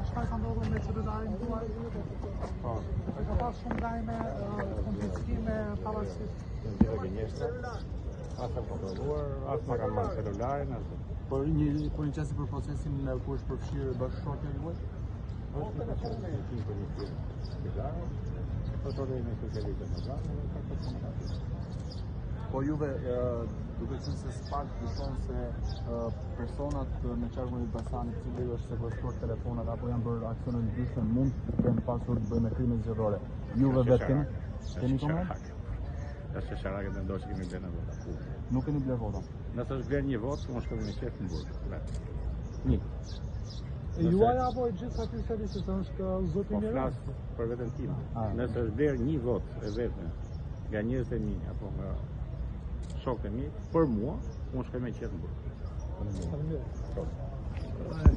çfarë ka ndodhur me qytetarin tuaj? Po. Ka pas shumë lajme, konfiskime, pavarësisht. Në gënjeshtra, as e kontrolluar, as ma kanë marrë celularin, as... Por një qesi për procesin ku është përfshirë bashkëshortja juaj? është një person që tim për një firmë shpitare, protokolli me specialistë në zanë, dhe ka këtë komunikatë. Po juve, duke qenë se SPAK dishon se personat me qarkullin e Elbasanit, cilëve është sekuestruar telefonat apo janë bërë aksione të ndryshme, mund të kenë pasur të bëjnë me krime zgjedhore. Juve vetëm keni koment? Është Sharake të ndoshë kemi blerë në vota. Nuk keni blerë vota? Nëse është blerë një votë, unë shkoj në qef në burg. Një. E juaj apo e gjithë aty socialistët është zoti Po Miro? flas për veten time. Nëse është blerë një votë e vetme nga njerëzit e mi apo nga shokët e mi, për mua, unë shkoj me qef në burg. Faleminderit.